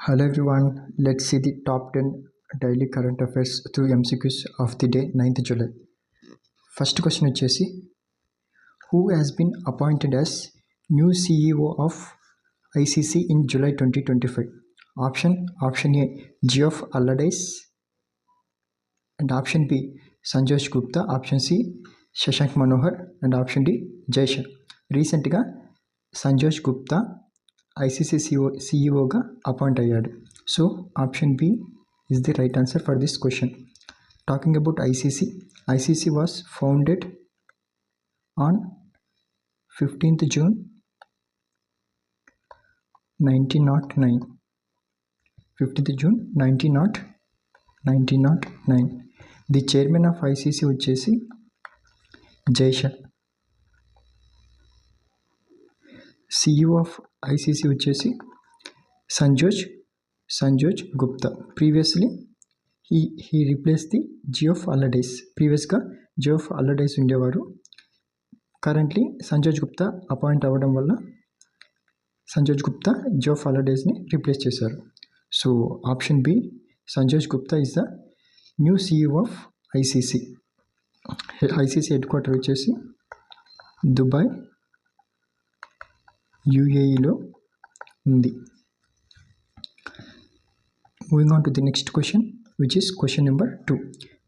Hello everyone, let's see the top 10 daily current affairs through MCQs of the day 9th July. First question వచ్చేసి who has been appointed as new CEO of ICC in July 2025? Option A Geoff Allardyce and option B Sanjosh Gupta, option C Shashank Manohar and option D Jay Shah. రీసెంట్గా Sanjog Gupta ICC సిఇఓగా appoint అయ్యాడు. So option B is the right answer for this question. Talking about ICC was founded on 15th June 1909. 15th June 1909. The chairman of ICC వచ్చేసి జై Shah. CEO of ICC వచ్చేసి Sanjog Gupta. Previously he replaced the Geoff Allardyce. ప్రీవియస్గా Geoff Allardyce ఉండేవారు. Currently Sanjog Gupta appoint అవ్వడం వల్ల Sanjog Gupta Geoff Allardyceని replace చేశారు. So option B Sanjog Gupta is the new CEO of ICC. ICC headquarter వచ్చేసి దుబాయ్, యూఏఈలో ఉంది. Moving on to the next question, which is question number 2.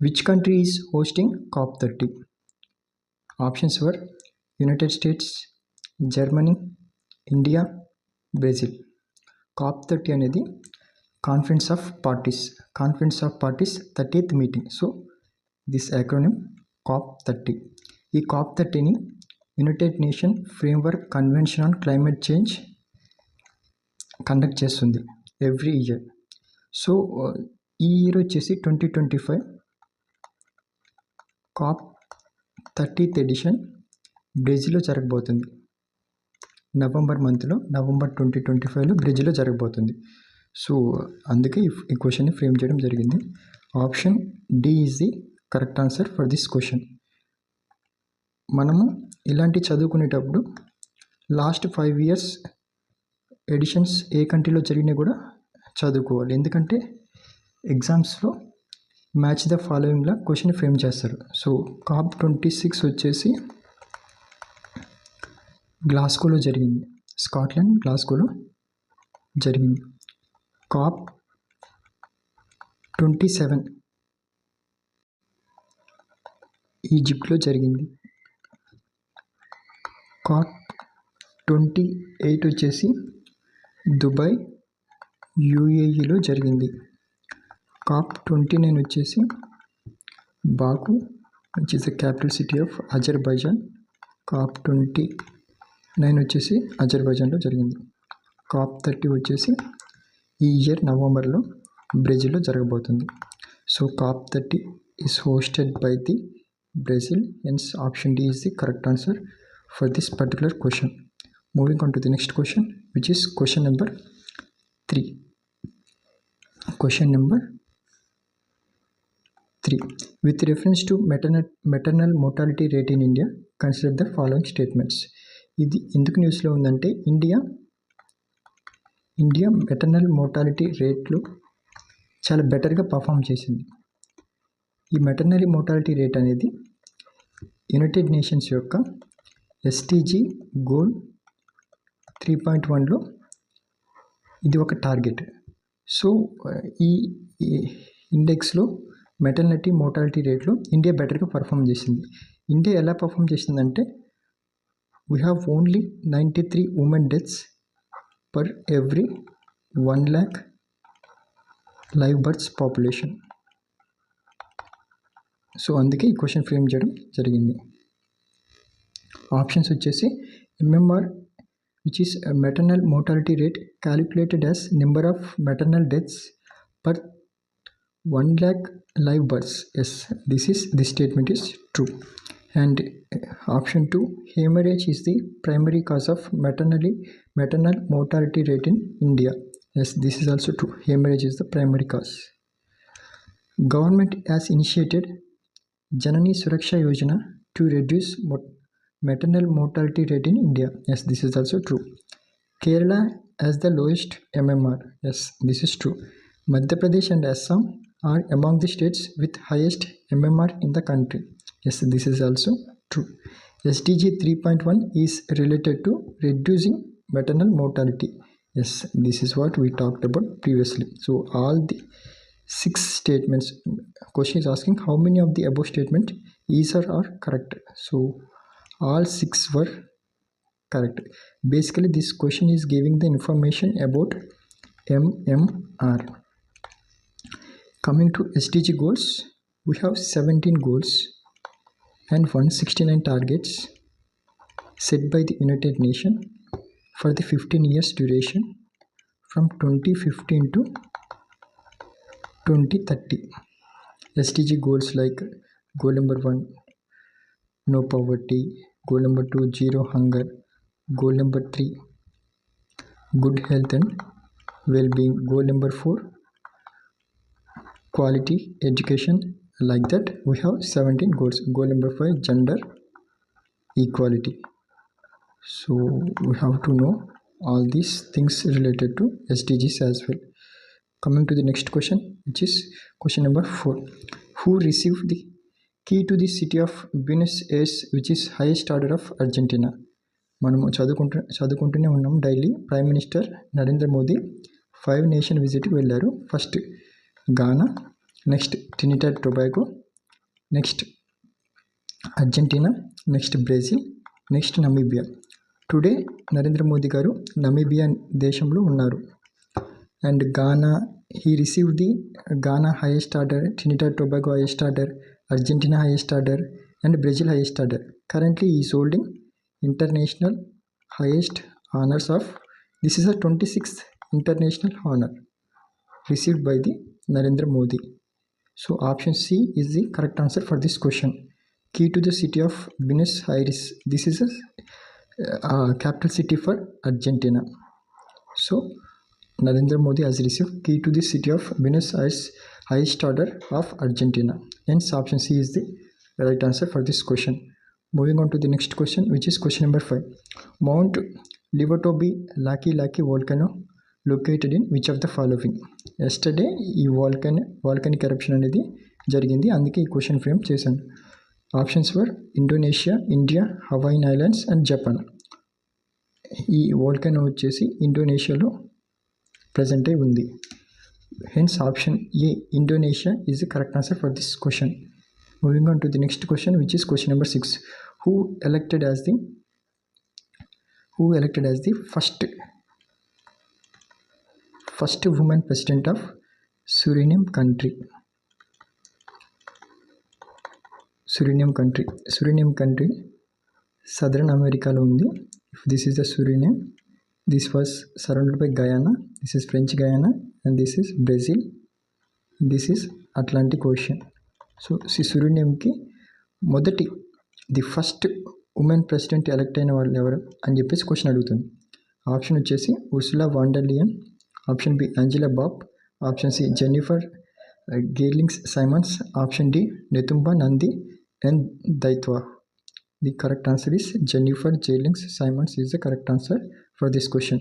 Which country is hosting COP30? Options were United States, Germany, India, Brazil. COP30 అనేది conference of parties 30th meeting. So this acronym COP30. ఈ COP30ని united nation framework convention on climate change conduct చేస్తుంది every year. So ఈ year వచ్చేసి 2025 COP30th edition బ్రెజిల్లో జరగబోతుంది. November 2025లో బ్రెజిల్లో జరగబోతుంది. సో అందుకే ఈ క్వశ్చన్ని ఫ్రేమ్ చేయడం జరిగింది. Option D is the correct answer for this question. మనము ఇలాంటి చదువుకునేటప్పుడు లాస్ట్ 5 years ఎడిషన్స్ ఏ కంట్రీలో జరిగినా కూడా చదువుకోవాలి. ఎందుకంటే ఎగ్జామ్స్లో మ్యాచ్ ద ఫాలోయింగ్లా క్వశ్చన్ ఫ్రేమ్ చేస్తారు. సో COP26 వచ్చేసి గ్లాస్గోలో జరిగింది, స్కాట్లాండ్ గ్లాస్గోలో జరిగింది. COP27 ఈజిప్ట్లో జరిగింది. COP28 వచ్చేసి దుబాయ్, యూఏఈలో జరిగింది. COP29 వచ్చేసి Baku, which is the capital city of Azerbaijan. COP29 వచ్చేసి అజర్బైజాన్లో జరిగింది. COP30 వచ్చేసి ఈ ఇయర్ నవంబర్లో బ్రెజిల్లో జరగబోతుంది. So COP30 is hosted by the Brazil, hence option D is the correct answer for this particular question. Moving on to the next question, which is question number 3. Question number 3. With reference to maternal mortality rate in India, consider the following statements. ఇది ఎందుకు న్యూస్లో ఉందంటే India maternal mortality రేట్లో చాలా బెటర్గా perform చేసింది. ఈ మెటర్నరీ mortality rate అనేది యునైటెడ్ నేషన్స్ యొక్క ఎస్టీజీ గోల్ 3.1లో ఇది ఒక టార్గెట్. సో ఈ ఇండెక్స్లో మెటర్నిటీ మోర్టాలిటీ రేట్లో ఇండియా బెటర్గా పర్ఫామ్ చేసింది. ఇండియా ఎలా పర్ఫామ్ చేసిందంటే we have only 93 women deaths per every 1 lakh live births population. So అందుకే ఈ క్వశ్చన్ ఫ్రేమ్ చేయడం జరిగింది. ఆప్షన్స్ వచ్చేసి MMR, which is a maternal mortality rate calculated as number of maternal deaths per 1 lakh live births. Yes, this statement is true. And option 2, hemorrhage is the primary cause of maternal mortality rate in India. Yes, this is also true. Hemorrhage is the primary cause. Government has initiated Janani Suraksha Yojana to reduce maternal mortality rate in India. Yes, this is also true. Kerala as the lowest MMR. Yes, this is true. Madhya Pradesh and Assam are among the states with highest MMR in the country. Yes, this is also true. SDG 3.1 is related to reducing maternal mortality. Yes, this is what we talked about previously. So all the 6 statements, question is asking how many of the above statement is or are correct. So all 6 were correct. Basically this question is giving the information about MMR. Coming to SDG goals, we have 17 goals and 169 targets set by the United Nations for the 15 years duration from 2015 to 2030. SDG goals like goal number 1, no poverty, goal number 2, zero hunger, goal number 3, good health and well-being, goal number 4, quality education. Like that we have 17 goals. Goal number 5, gender equality. So we have to know all these things related to SDGs as well. Coming to the next question, which is question number 4. Who received the key to the city of Buenos Aires, which is highest order of Argentina? మనము చదువుకుంటూనే ఉన్నాం daily. Prime minister Narendra Modi 5 nation విజిట్కి వెళ్ళారు. First Ghana, next Trinidad Tobago, next Argentina, next Brazil, next Namibia. Today Narendra Modi గారు Namibia దేశంలో ఉన్నారు. And Ghana, he received the Ghana highest order, Trinidad Tobago highest order, Argentina highest order, and Brazil highest order. Currently he is holding international highest honors of, this is a 26th international honor received by the Narendra Modi. So option C is the correct answer for this question. Key to the city of Buenos Aires, this is a capital city for Argentina. So Narendra Modi has received key to the city of Buenos Aires highest order of Argentina. Hence option C is the right answer for this question. Moving on to the next question, which is question number 5. Mount Livotobi Laki Laki volcano located in which of the following? Yesterday ఈ volcanic eruption అనేది జరిగింది, అందుకే ఈ question frame చేశాను. Options were Indonesia, India, Hawaiian islands and Japan. ఈ volcano వచ్చేసి ఇండోనేషియాలో present అయి ఉంది. Hence option A, Indonesia, is the correct answer for this question. Moving on to the next question, which is question number 6. Who elected as the first woman president of Suriname country? Suriname country Southern America lo undi. If this is the Suriname, this was surrounded by Guyana, this is French Guyana, and this is Brazil, this is Atlantic Ocean. So Suriname ki మొదటి the first women president elect అయిన వాళ్ళు ఎవరు అని చెప్పేసి question అడుగుతుంది. Option వచ్చేసి Ursula von der Leyen, option B Angela Bob, option C Jennifer Geerlings Simons, option D Netumbo Nandi and Ndaitwah. The correct answer is Jennifer Jailings Simons is the correct answer for this question.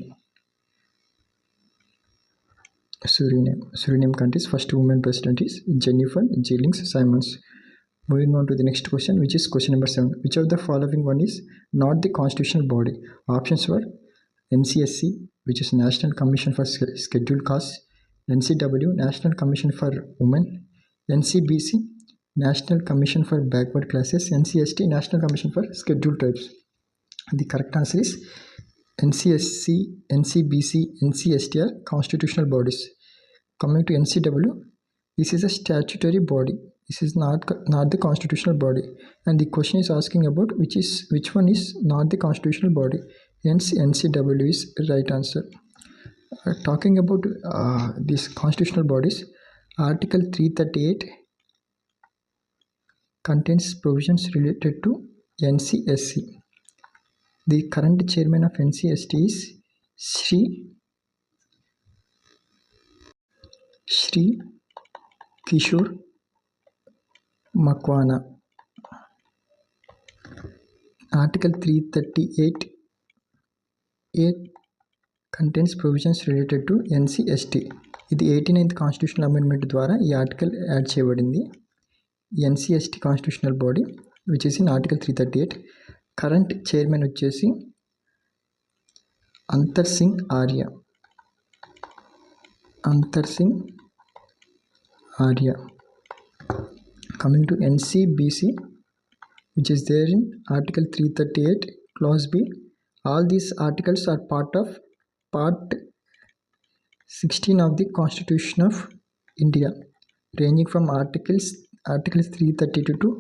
Suriname country's first woman president is Jennifer Jailings Simons. Moving on to the next question, which is question number 7. Which of the following one is not the constitutional body? Options were NCSC, which is National Commission for Scheduled Castes, NCW, National Commission for Women, NCBC, National Commission for Backward Classes, NCST, National Commission for Scheduled Tribes. The correct answer is NCSC, NCBC, NCST are constitutional bodies. Coming to NCW, this is a statutory body. This is not the constitutional body. And the question is asking about which one is not the constitutional body. Hence NCW is right answer. Talking about these constitutional bodies, Article 338 contains provisions related to NCSC. The current chairman of NCST is Shri Kishore Makwana. Article 338 8 contains provisions related to NCST. ఇది 89th constitutional amendment ద్వారా ఈ article add చేయబడింది. NCST constitutional body which is in article 338. Current chairman వచ్చేసి అంతర్ Singh Arya. Coming to NCBC, which is there in Article 338, Clause B. All these articles are part of Part 16 of the Constitution of India, ranging from Articles 332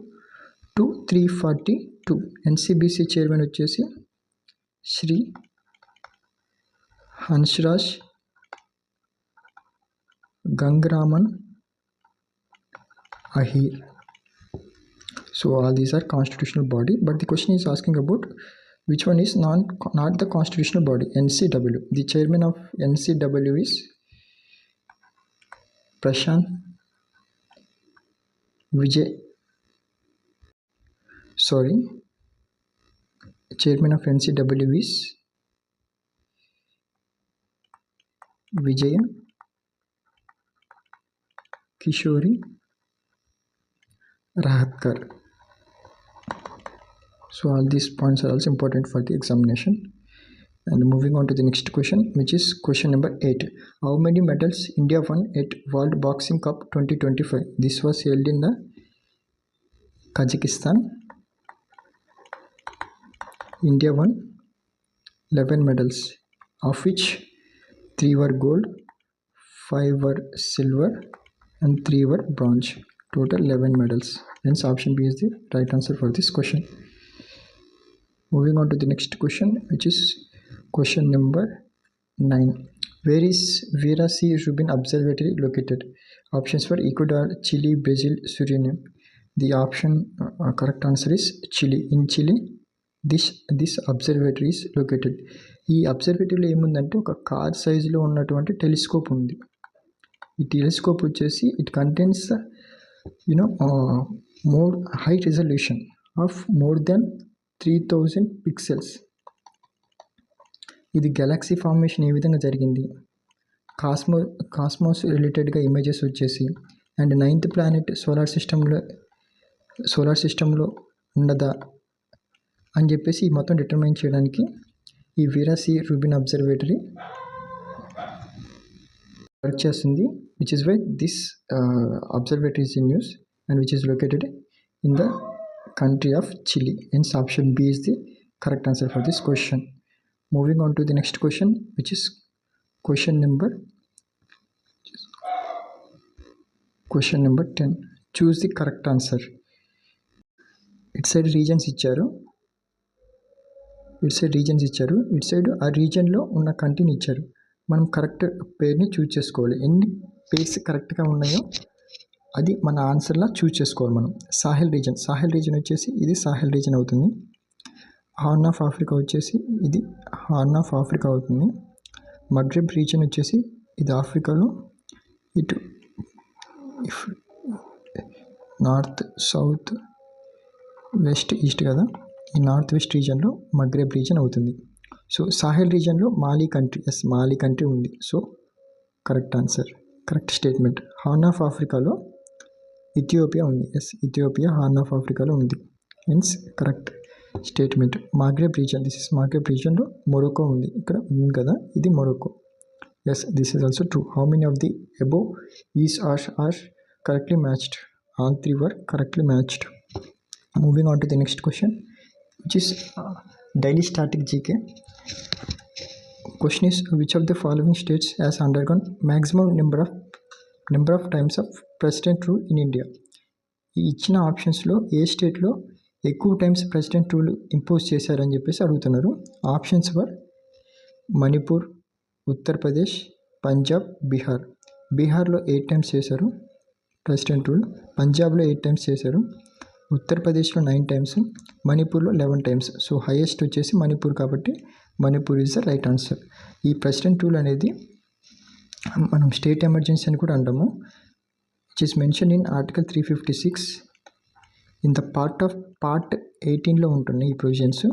to 342. NCBC chairman వచ్చేసి Shri Hansraj గంగరామన్ Ahir. So all these are constitutional body, but the question is asking about which one is not the constitutional body. NCW. The chairman of NCW is Prashant Vijay. Chairman of NCW is Vijaya Kishori Rahatkar. So all these points are also important for the examination. And moving on to the next question, which is question number 8. How many medals India won at World Boxing Cup 2025? This was held in the Kazakhstan. India won 11 medals, of which 3 were gold, 5 were silver and 3 were bronze. Total 11 medals. Hence option B is the right answer for this question. Moving on to the next question, which is question number 9. Where is Vera C. Rubin Observatory located? Options for Ecuador, Chile, Brazil, Suriname. The option correct answer is Chile. In Chile, this observatory is located. ఈ అబ్జర్వేటరీలో ఏముందంటే ఒక car సైజులో ఉన్నటువంటి telescope ఉంది. ఈ telescope వచ్చేసి it contains more high resolution of more than 3000 pixels. ఇది Galaxy formation ఏ విధంగా జరిగింది, కాస్మోస్ రిలేటెడ్గా ఇమేజెస్ వచ్చేసి, అండ్ 9th ప్లానెట్ సోలార్ సిస్టంలో ఉండదా అని చెప్పేసి ఈ మొత్తం డిటర్మైన్ చేయడానికి ఈ Vera C Rubin observatory work చేస్తుంది. Which is why this observatory is in use and which is located in the country of Chile. Hence option B is the correct answer for this question. Moving on to the next question, which is question number 10. Choose the correct answer. It side reasons ఇచ్చారు, it side ఆ రీజన్లో ఉన్న కంట్రీని ఇచ్చారు. మనం correct పేరుని choose చేసుకోవాలి. ఎన్ని pairs కరెక్ట్గా ఉన్నాయో అది మన ఆన్సర్లా చూజ్ చేసుకోవాలి మనం. సాహెల్ రీజన్ వచ్చేసి ఇది సాహెల్ రీజన్ అవుతుంది. హార్న్ ఆఫ్ ఆఫ్రికా వచ్చేసి ఇది హార్న్ ఆఫ్ ఆఫ్రికా అవుతుంది. మగ్రెబ్ రీజన్ వచ్చేసి ఇది ఆఫ్రికాలో ఇటు నార్త్ సౌత్ వెస్ట్ ఈస్ట్ కదా, ఈ నార్త్ వెస్ట్ రీజన్లో మగ్రెబ్ రీజన్ అవుతుంది. సో సాహెల్ రీజన్లో మాలి కంట్రీ ఉంది. So correct answer, correct statement. Horn of ఆఫ్రికాలో ఇథియోపియా ఉంది. ఇథియోపియా హార్న్ ఆఫ్ ఆఫ్రికాలో ఉంది. Hence correct statement. Maghreb region, this is Maghreb రీజన్లో మొరొకో ఉంది, ఇక్కడ ఉంది కదా, ఇది Morocco. Yes, this is also true. How many of the above is are correctly matched? All 3 were correctly matched. Moving on to the next question, which is daily static GK. Question is, which of the following states has undergone maximum number of times of president rule in India? ఈ ఇచ్చిన ఆప్షన్స్లో ఏ స్టేట్లో ఎక్కువ times president rule impose చేశారని చెప్పేసి అడుగుతున్నారు. Options వర్ మణిపూర్, ఉత్తరప్రదేశ్, పంజాబ్, బీహార్. బీహార్లో 8 times చేశారు ప్రెసిడెంట్ రూల్, పంజాబ్లో 8 టైమ్స్ చేశారు, ఉత్తరప్రదేశ్లో 9 టైమ్స్, మణిపూర్లో 11 టైమ్స్. సో హైయెస్ట్ వచ్చేసి మణిపూర్, కాబట్టి Manipur is the right answer. ఈ ప్రెసిడెంట్ రూల్ అనేది మనం స్టేట్ ఎమర్జెన్సీ అని కూడా అంటాము. Which is mention in article 356 in the part 18లో ఉంటున్నాయి ఈ ప్రొవిజన్స్.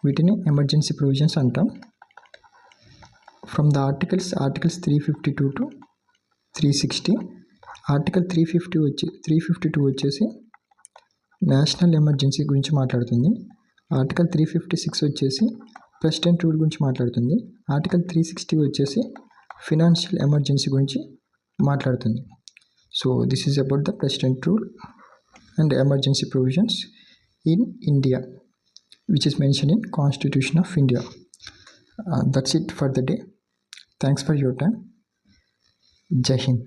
వీటిని ఎమర్జెన్సీ ప్రొవిజన్స్ అంటాం. From the articles 352 to 360. Article 352 వచ్చేసి నేషనల్ ఎమర్జెన్సీ గురించి మాట్లాడుతుంది. ఆర్టికల్ 356 వచ్చేసి ప్రెసిడెంట్ రూల్ గురించి మాట్లాడుతుంది. ఆర్టికల్ 360 వచ్చేసి ఫినాన్షియల్ ఎమర్జెన్సీ గురించి మాట్లాడుతుంది. So this is about the president rule and emergency provisions in India which is mentioned in Constitution of India. That's it for the day. Thanks for your time. Jai Hind.